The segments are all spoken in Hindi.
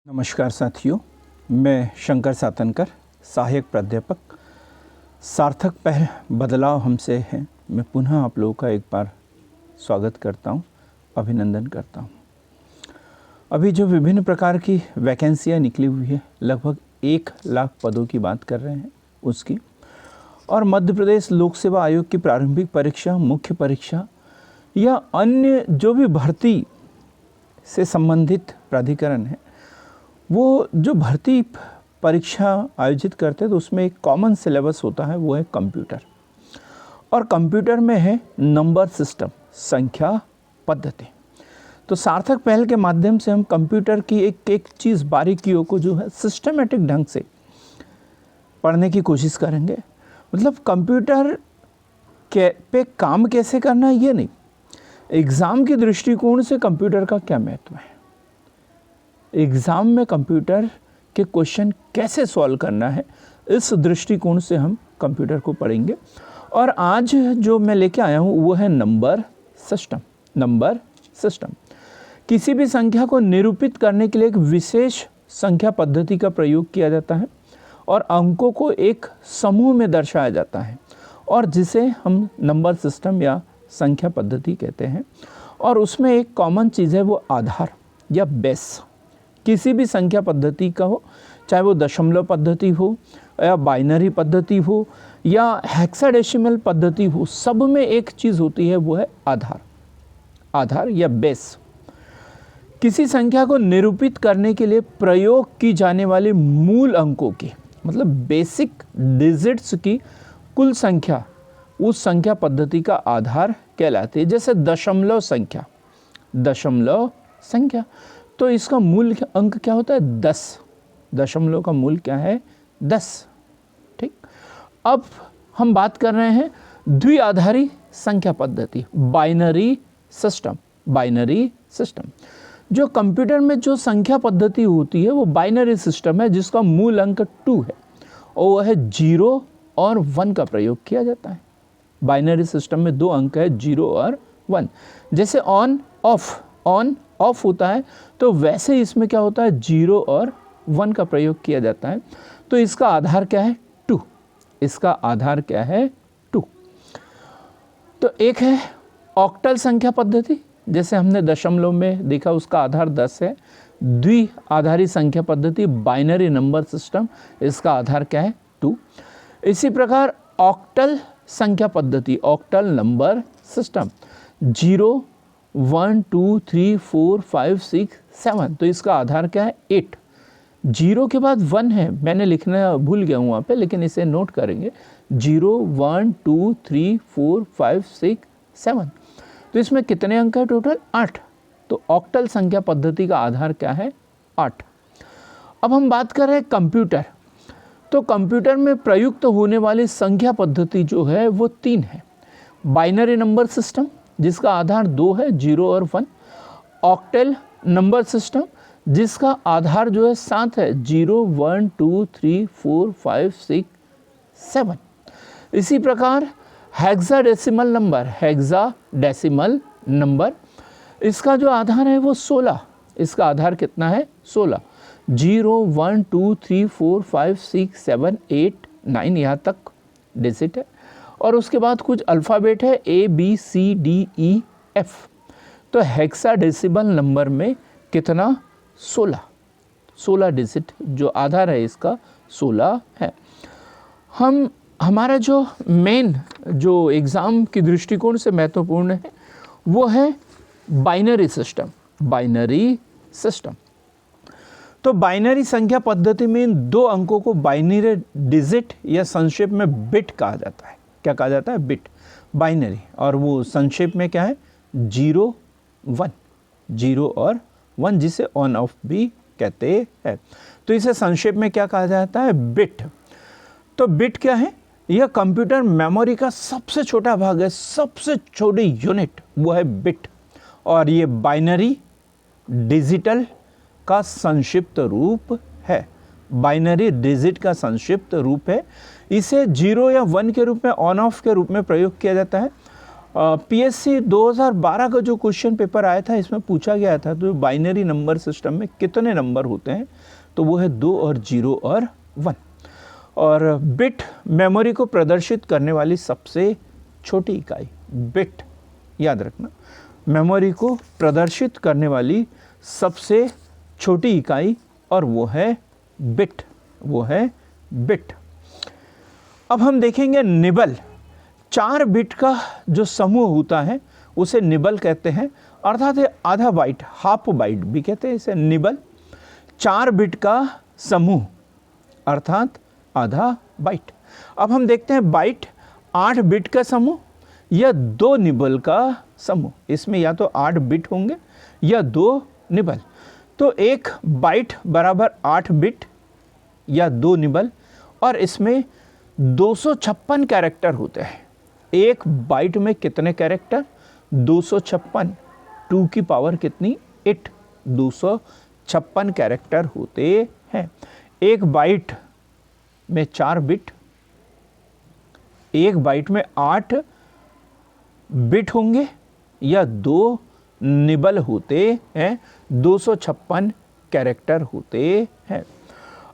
नमस्कार साथियों, मैं शंकर सातनकर, सहायक प्राध्यापक। सार्थक पहल बदलाव हमसे है। मैं पुनः आप लोगों का एक बार स्वागत करता हूं, अभिनंदन करता हूं। अभी जो विभिन्न प्रकार की वैकेंसियां निकली हुई है, लगभग 1 लाख पदों की बात कर रहे हैं उसकी, और मध्य प्रदेश लोक सेवा आयोग की प्रारंभिक परीक्षा, मुख्य परीक्षा या अन्य जो भी भर्ती से संबंधित प्राधिकरण है, वो जो भर्ती परीक्षा आयोजित करते हैं तो उसमें एक कॉमन सिलेबस होता है, वो है कंप्यूटर। और कंप्यूटर में है नंबर सिस्टम, संख्या पद्धति। तो सार्थक पहल के माध्यम से हम कंप्यूटर की एक एक चीज़, बारीकियों को जो है सिस्टमेटिक ढंग से पढ़ने की कोशिश करेंगे। मतलब कंप्यूटर पे काम कैसे करना है ये नहीं, एग्ज़ाम के दृष्टिकोण से कंप्यूटर का क्या महत्व है, एग्ज़ाम में कंप्यूटर के क्वेश्चन कैसे सॉल्व करना है, इस दृष्टिकोण से हम कंप्यूटर को पढ़ेंगे। और आज जो मैं लेके आया हूँ वो है नंबर सिस्टम। नंबर सिस्टम किसी भी संख्या को निरूपित करने के लिए एक विशेष संख्या पद्धति का प्रयोग किया जाता है और अंकों को एक समूह में दर्शाया जाता है, और जिसे हम नंबर सिस्टम या संख्या पद्धति कहते हैं। और उसमें एक कॉमन चीज़ है, वो आधार या बेस। किसी भी संख्या पद्धति का हो, चाहे वो दशमलव पद्धति हो या बाइनरी पद्धति हो या हेक्साडेसिमल पद्धति हो, सब में एक चीज़ होती है, वो है आधार। आधार या बेस किसी संख्या को निरूपित करने के लिए प्रयोग की जाने वाले मूल अंकों की, मतलब बेसिक डिजिट्स की कुल संख्या उस संख्या पद्धति का आधार कहलाती है। जैसे दशमलव संख्या, दशमलव संख्या तो इसका मूल अंक क्या होता है? 10। दशमलव का मूल क्या है? 10। ठीक। अब हम बात कर रहे हैं द्विआधारी संख्या पद्धति, बाइनरी सिस्टम। बाइनरी सिस्टम जो कंप्यूटर में जो संख्या पद्धति होती है वो बाइनरी सिस्टम है, जिसका मूल अंक 2 है और वह है 0 और 1 का प्रयोग किया जाता है। बाइनरी सिस्टम में 2 अंक है, 0 और 1। जैसे ऑन ऑफ होता है तो वैसे इसमें क्या होता है, 0 और 1 का प्रयोग किया जाता है। तो इसका आधार क्या है? 2। इसका आधार क्या है? 2। तो एक है ऑक्टल संख्या पद्धति, जैसे हमने दशमलव में देखा, उसका आधार 10 है। द्विआधारी संख्या पद्धति, बाइनरी नंबर सिस्टम, इसका आधार क्या है? 2। इसी प्रकार ऑक्टल संख्या पद्धति, ऑक्टल नंबर सिस्टम, 0 1 2 3 4 5 6 7, तो इसका आधार क्या है? 8। 0 के बाद 1 है, मैंने लिखना भूल गया हूँ वहाँ पे, लेकिन इसे नोट करेंगे। 0 1 2 3 4 5 6 7, तो इसमें कितने अंक है टोटल? 8। तो ऑक्टल संख्या पद्धति का आधार क्या है? 8। अब हम बात कर रहे हैं कंप्यूटर। तो कंप्यूटर में प्रयुक्त होने वाली संख्या पद्धति जो है वो 3 है। बाइनरी नंबर सिस्टम जिसका आधार 2 है, 0 और 1। ऑक्टल नंबर सिस्टम जिसका आधार जो है 7 है, 0 1 2 3 4 5 6 7। इसी प्रकार हेक्साडेसिमल नंबर, हेक्साडेसिमल नंबर, इसका जो आधार है वो 16। इसका आधार कितना है? 16। 0 1 2 3 4 5 6 7 8 9, यहाँ तक डिजिट है। और उसके बाद कुछ अल्फ़ाबेट है, ABCDEF। तो हेक्साडेसिमल नंबर में कितना? 16 डिजिट जो आधार है इसका 16 है। हमारा जो मेन जो एग्ज़ाम की दृष्टिकोण से महत्वपूर्ण है वो है बाइनरी सिस्टम। बाइनरी सिस्टम तो बाइनरी संख्या पद्धति में इन 2 अंकों को बाइनरी डिजिट या संक्षेप में बिट कहा जाता है। क्या कहा जाता है? Bit, binary. और वो संक्षेप में क्या है? 0 1, 0 और 1, जिसे ऑन ऑफ भी कहते हैं। तो इसे संक्षेप में क्या कहा जाता है? बिट। तो बिट क्या है? यह कंप्यूटर मेमोरी का सबसे छोटा भाग है, सबसे छोटी यूनिट, वो है बिट। और ये बाइनरी डिजिटल का संक्षिप्त रूप है। बाइनरी डिजिट का संक्षिप्त रूप है। इसे 0 या 1 के रूप में, ऑन ऑफ के रूप में प्रयोग किया जाता है। पीएससी 2012 का जो क्वेश्चन पेपर आया था इसमें पूछा गया था तो बाइनरी नंबर सिस्टम में कितने नंबर होते हैं, तो वो है 2 और 0 और 1। और बिट मेमोरी को प्रदर्शित करने वाली सबसे छोटी इकाई, बिट याद रखना, मेमोरी को प्रदर्शित करने वाली सबसे छोटी इकाई और वो है बिट, वो है बिट। अब हम देखेंगे निबल। 4 बिट का जो समूह होता है उसे निबल कहते हैं, अर्थात आधा बाइट, हाफ बाइट भी कहते हैं इसे निबल। 4 बिट का समूह अर्थात आधा बाइट। अब हम देखते हैं बाइट 8 बिट का समूह या 2 निबल का समूह। इसमें या तो 8 बिट होंगे या 2 निबल। तो एक बाइट बराबर 8 बिट या 2 निबल, और इसमें 256 कैरेक्टर होते हैं। एक बाइट में कितने कैरेक्टर? 256। 2 की पावर कितनी? 8। 256 कैरेक्टर होते हैं। एक बाइट में 4 बिट, एक बाइट में 8 बिट होंगे या 2 निबल होते हैं। 256 कैरेक्टर होते हैं।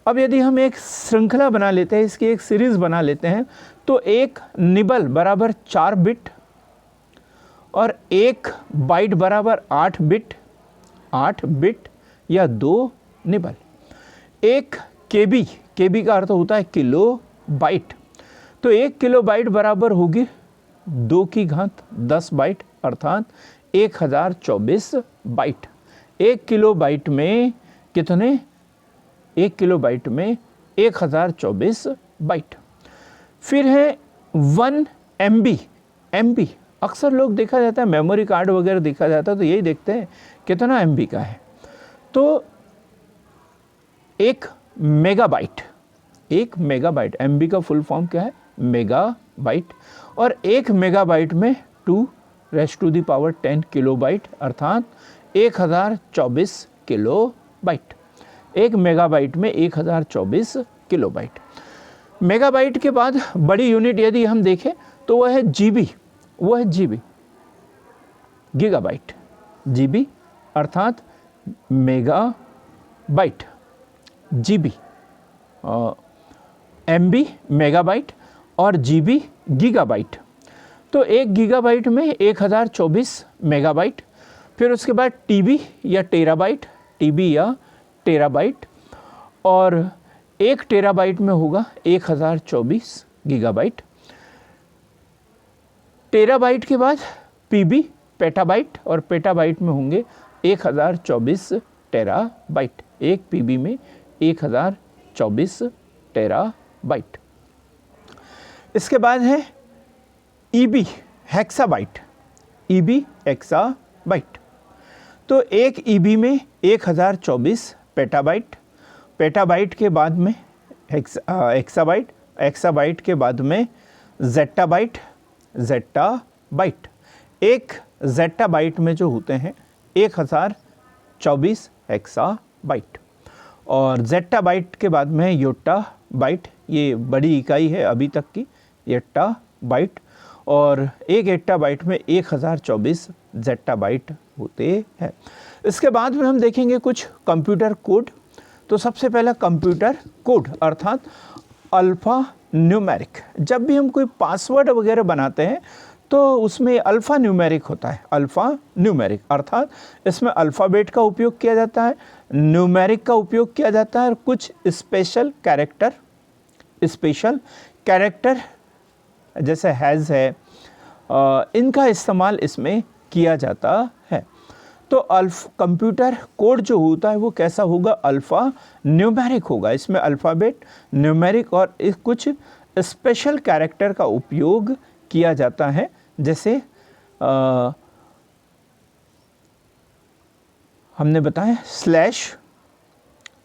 अब यदि हम एक श्रृंखला बना लेते हैं, इसकी एक सीरीज बना लेते हैं, तो एक निबल बराबर 4 बिट और एक बाइट बराबर 8 बिट, 8 बिट या 2 निबल। एक केबी, केबी का अर्थ होता है किलो बाइट, तो 1 किलो बाइट बराबर होगी 2 की घात 10 बाइट अर्थात 1024 बाइट। 1 किलो बाइट में कितने? 1 किलो बाइट में 1024 बाइट। फिर है 1 MB। MB अक्सर लोग देखा जाता है, मेमोरी कार्ड वगैरह देखा जाता है तो यही देखते हैं कितना MB का है। तो 1 मेगाबाइट, 1 मेगाबाइट, MB का फुल फॉर्म क्या है? मेगाबाइट। और 1 मेगाबाइट में 2⁻10 किलोबाइट अर्थात 1024 किलोबाइट। 1 मेगाबाइट में 1024 किलोबाइट। मेगाबाइट के बाद बड़ी यूनिट यदि हम देखें तो वह है जीबी, वो है जीबी, गीगाबाइट। जीबी अर्थात मेगाबाइट, जीबी, MB मेगाबाइट और जीबी गीगाबाइट। तो 1 गीगाबाइट में 1024 मेगाबाइट। फिर उसके बाद टीबी या टेराबाइट, टीबी या टेराबाइट, और 1 टेराबाइट में होगा 1024 गीगाबाइट। टेराबाइट के बाद पीबी, पेटाबाइट, और पेटाबाइट में होंगे 1024 टेराबाइट। 1 पीबी में 1024 टेराबाइट। इसके बाद है ईबी, हेक्साबाइट, ईबी हेक्साबाइट। तो 1 ईबी में 1024 पेटाबाइट। पेटाबाइट के बाद में हेक्साबाइट, हेक्साबाइट के बाद में जेट्टाबाइट, जेट्टाबाइट। 1 जेट्टाबाइट में जो होते हैं 1024 हेक्साबाइट। और जेट्टाबाइट के बाद में योट्टाबाइट, ये बड़ी इकाई है अभी तक की, योट्टाबाइट। और 1 योट्टाबाइट में 1024 जेट्टाबाइट होते हैं। इसके बाद में हम देखेंगे कुछ कंप्यूटर कोड। तो सबसे पहला कंप्यूटर कोड अर्थात अल्फ़ा न्यूमेरिक। जब भी हम कोई पासवर्ड वगैरह बनाते हैं तो उसमें अल्फ़ा न्यूमेरिक होता है, अल्फ़ा न्यूमेरिक अर्थात इसमें अल्फ़ाबेट का उपयोग किया जाता है, न्यूमेरिक का उपयोग किया जाता है, और कुछ स्पेशल कैरेक्टर जैसे हैज़ है, इनका इस्तेमाल इसमें किया जाता है। तो कंप्यूटर कोड जो होता है वो कैसा होगा? अल्फ़ा न्यूमेरिक होगा। इसमें अल्फ़ाबेट, न्यूमेरिक और कुछ स्पेशल कैरेक्टर का उपयोग किया जाता है। जैसे हमने बताया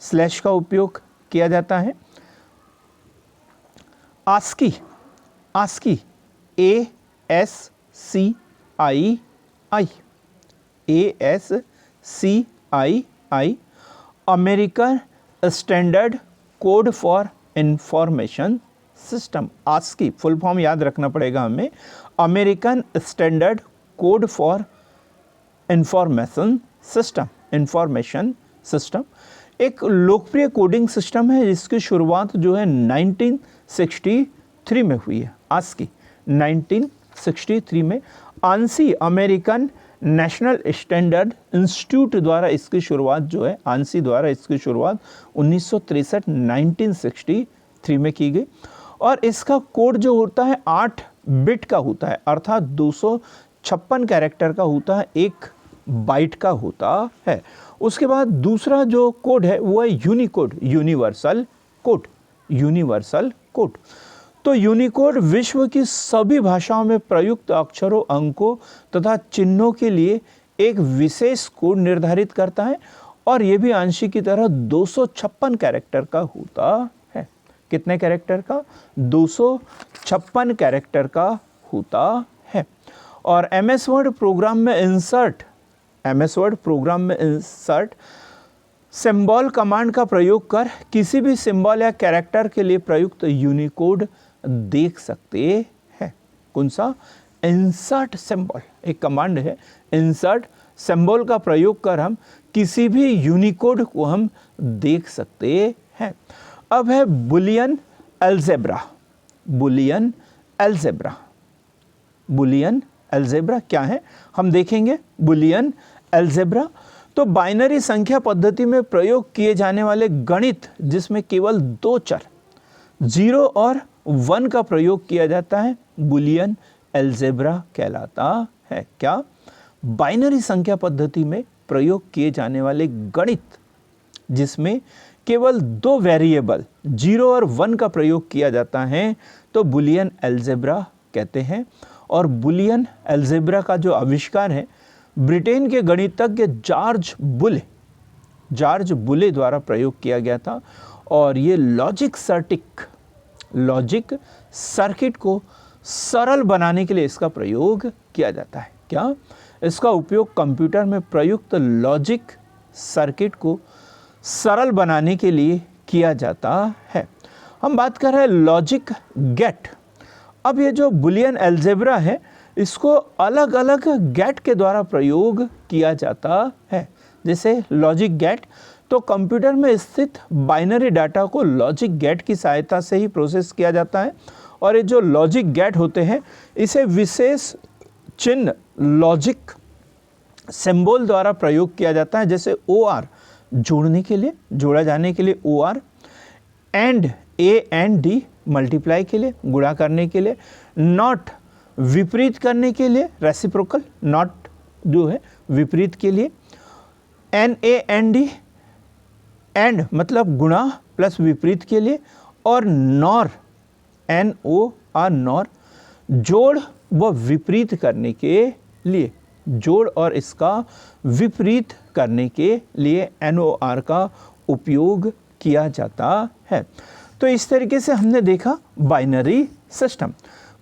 स्लैश का उपयोग किया जाता है। ASCII, ASCII, American standard code for information system, ASCII full form याद रखना पड़ेगा हमें, American standard code for information system एक लोकप्रिय कोडिंग सिस्टम है जिसकी शुरुआत जो है 1963 में हुई है। आस्की 1963 में ANSI American national standard institute द्वारा इसकी शुरुआत जो है, आंसी द्वारा इसकी शुरुआत 1963 में की गई और इसका कोड जो होता है 8 बिट का होता है, अर्थात 256 कैरेक्टर का होता है, 1 बाइट का होता है। उसके बाद दूसरा जो कोड है वो है यूनिकोड, यूनिवर्सल कोड। तो यूनिकोड विश्व की सभी भाषाओं में प्रयुक्त अक्षरों, अंकों तथा चिन्हों के लिए एक विशेष कोड निर्धारित करता है और ये भी आंशिक की तरह 256 कैरेक्टर का होता है। कितने कैरेक्टर का? 256 कैरेक्टर का होता है। और एमएस वर्ड प्रोग्राम में इंसर्ट सिंबल कमांड का प्रयोग कर किसी भी सिंबल या कैरेक्टर के लिए प्रयुक्त यूनिकोड देख सकते हैं। कौन सा? इंसर्ट सिंबल, एक कमांड है इंसर्ट सिंबल का प्रयोग कर हम किसी भी यूनिकोड को हम देख सकते हैं। अब है बुलियन अलजेब्रा क्या है हम देखेंगे। बुलियन अलजेब्रा तो बाइनरी संख्या पद्धति में प्रयोग किए जाने वाले गणित जिसमें केवल 2 चर 0 और 1 का प्रयोग किया जाता है, बुलियन अलजेब्रा कहलाता है। क्या? बाइनरी संख्या पद्धति में प्रयोग किए जाने वाले गणित जिसमें केवल 2 वेरिएबल 0 और 1 का प्रयोग किया जाता है तो बुलियन अलजेब्रा कहते हैं। और बुलियन अलजेब्रा का जो आविष्कार है ब्रिटेन के गणितज्ञ जॉर्ज बुले द्वारा प्रयोग किया गया था और ये लॉजिक सर्किट को सरल बनाने के लिए इसका प्रयोग किया जाता है। क्या? इसका उपयोग कंप्यूटर में प्रयुक्त लॉजिक सर्किट को सरल बनाने के लिए किया जाता है। हम बात कर रहे हैं लॉजिक गेट। अब ये जो बुलियन अलजेब्रा है इसको अलग अलग गेट के द्वारा प्रयोग किया जाता है। जैसे लॉजिक गेट तो कंप्यूटर में स्थित बाइनरी डाटा को लॉजिक गेट की सहायता से ही प्रोसेस किया जाता है और ये जो लॉजिक गेट होते हैं इसे विशेष चिन्ह लॉजिक सिंबल द्वारा प्रयोग किया जाता है। जैसे OR जोड़ा जाने के लिए OR, एंड AND मल्टीप्लाई के लिए, गुणा करने के लिए, नॉट विपरीत करने के लिए, रेसिप्रोकल नॉट जो है विपरीत के लिए, NAND एंड मतलब गुणा प्लस विपरीत के लिए, और NOR NOR जोड़ व विपरीत करने के लिए, जोड़ और इसका विपरीत करने के लिए NOR का उपयोग किया जाता है। तो इस तरीके से हमने देखा बाइनरी सिस्टम।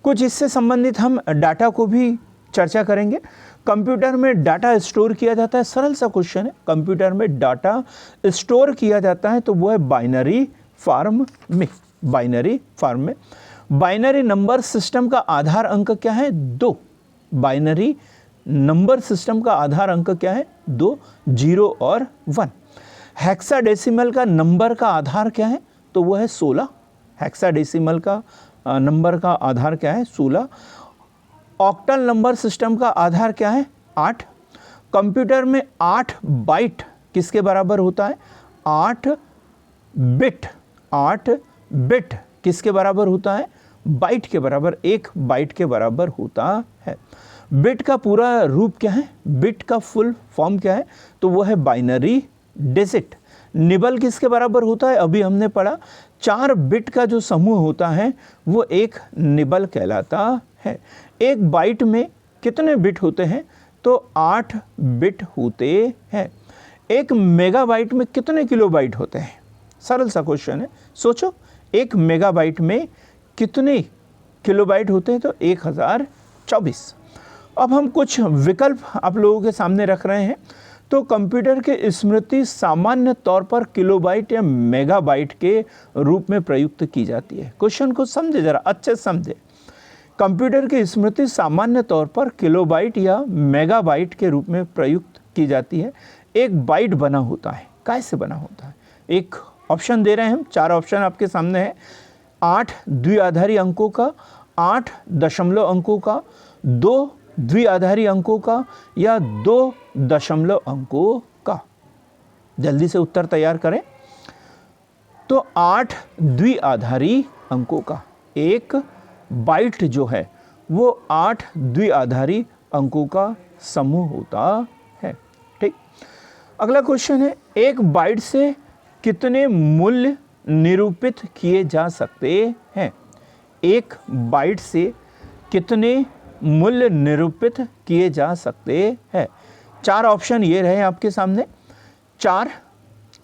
कुछ इससे संबंधित हम डाटा को भी चर्चा करेंगे। कंप्यूटर में डाटा स्टोर किया जाता है, सरल सा क्वेश्चन है, कंप्यूटर में डाटा स्टोर किया जाता है तो वो है बाइनरी फॉर्म में। बाइनरी नंबर सिस्टम का आधार अंक क्या है? 2। बाइनरी नंबर सिस्टम का आधार अंक क्या है? 2, 0 और 1। हेक्साडेसिमल का नंबर का आधार क्या है? तो वो है 16। हेक्साडेसिमल का नंबर का आधार क्या है? 16। ऑक्टल नंबर सिस्टम का आधार क्या है? 8। कंप्यूटर में 8 बाइट किसके बराबर होता है? 8 बिट किसके बराबर होता है? बाइट के बराबर, 1 बाइट के बराबर होता है। बिट का पूरा रूप क्या है? बिट का फुल फॉर्म क्या है? तो वो है बाइनरी डिजिट। निबल किसके बराबर होता है? अभी हमने पढ़ा 4 बिट का जो समूह होता है वो एक निबल कहलाता है। 1 बाइट में कितने बिट होते हैं? तो 8 बिट होते हैं। 1 मेगाबाइट में कितने किलोबाइट होते हैं? सरल सा क्वेश्चन है, सोचो 1 मेगाबाइट में कितने किलोबाइट होते हैं? तो 1024। अब हम कुछ विकल्प आप लोगों के सामने रख रहे हैं। तो कंप्यूटर की स्मृति सामान्य तौर पर किलोबाइट या मेगाबाइट के रूप में प्रयुक्त की जाती है। क्वेश्चन को समझे, जरा अच्छे समझे। कंप्यूटर की स्मृति सामान्य तौर पर किलोबाइट या मेगाबाइट के रूप में प्रयुक्त की जाती है। एक बाइट बना होता है, कैसे बना होता है? एक ऑप्शन दे रहे हैं हम, 4 ऑप्शन आपके सामने है। 8 द्विआधारी अंकों का, 8 दशमलव अंकों का, 2 द्विआधारी अंकों का या 2 दशमलव अंकों का। जल्दी से उत्तर तैयार करें। तो 8 द्विआधारी अंकों का, एक बाइट जो है वो 8 द्विआधारी अंकों का समूह होता है। ठीक। अगला क्वेश्चन है, एक बाइट से कितने मूल्य निरूपित किए जा सकते हैं? एक बाइट से कितने मूल्य निरूपित किए जा सकते हैं? 4 ऑप्शन ये रहे आपके सामने। 4,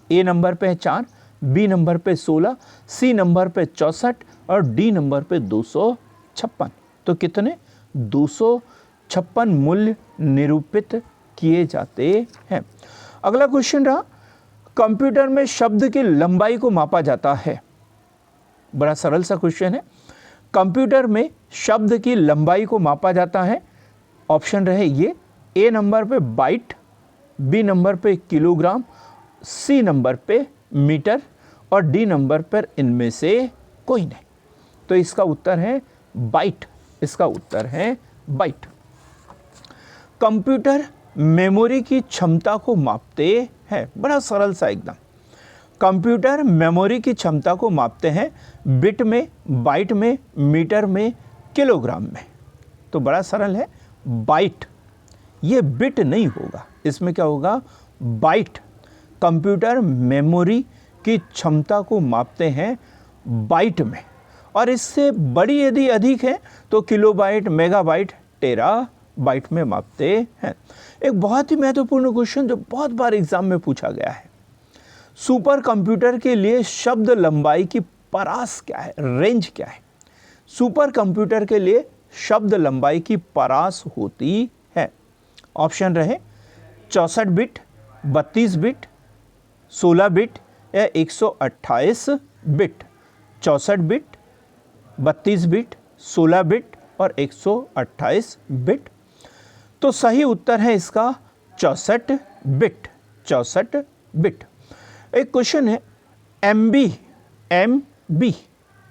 ए नंबर पे 4, बी नंबर पे 16, सी नंबर पे 64 और डी नंबर पे 256। तो कितने? 256 मूल्य निरूपित किए जाते हैं। अगला क्वेश्चन रहा, कंप्यूटर में शब्द की लंबाई को मापा जाता है। बड़ा सरल सा क्वेश्चन है। कंप्यूटर में शब्द की लंबाई को मापा जाता है। ऑप्शन रहे ये, ए नंबर पे बाइट, बी नंबर पे किलोग्राम, सी नंबर पे मीटर और डी नंबर पर इनमें से कोई नहीं। तो इसका उत्तर है बाइट। इसका उत्तर है बाइट। कंप्यूटर मेमोरी की क्षमता को मापते हैं। बड़ा सरल सा एकदम। कंप्यूटर मेमोरी की क्षमता को मापते हैं बिट में, बाइट में, मीटर में, किलोग्राम में। तो बड़ा सरल है, बाइट। ये बिट नहीं होगा, इसमें क्या होगा? बाइट। कंप्यूटर मेमोरी की क्षमता को मापते हैं बाइट में, और इससे बड़ी यदि अधिक है तो किलोबाइट, मेगाबाइट, टेराबाइट में मापते हैं। एक बहुत ही महत्वपूर्ण क्वेश्चन जो बहुत बार एग्जाम में पूछा गया है, सुपर कंप्यूटर के लिए शब्द लंबाई की परास क्या है, रेंज क्या है? सुपर कंप्यूटर के लिए शब्द लंबाई की परास होती है। ऑप्शन रहे 64 बिट, 32 बिट, 16 बिट या 128 बिट। 64 बिट, 32 बिट, 16 बिट और 128 बिट। तो सही उत्तर है इसका 64 बिट। 64 बिट। एक क्वेश्चन है, एमबी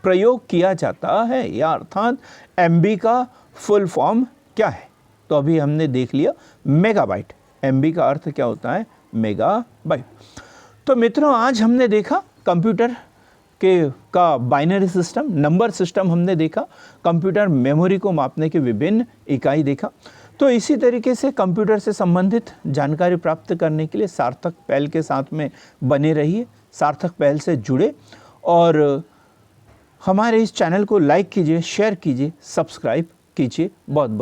प्रयोग किया जाता है, या अर्थात एमबी का फुल फॉर्म क्या है? तो अभी हमने देख लिया मेगाबाइट। एमबी का अर्थ क्या होता है? मेगाबाइट। तो मित्रों, आज हमने देखा कंप्यूटर का बाइनरी सिस्टम, नंबर सिस्टम हमने देखा, कंप्यूटर मेमोरी को मापने के विभिन्न इकाई देखा। तो इसी तरीके से कंप्यूटर से संबंधित जानकारी प्राप्त करने के लिए सार्थक पहल के साथ में बने रहिए, सार्थक पहल से जुड़े और हमारे इस चैनल को लाइक कीजिए, शेयर कीजिए, सब्सक्राइब कीजिए। बहुत बहुत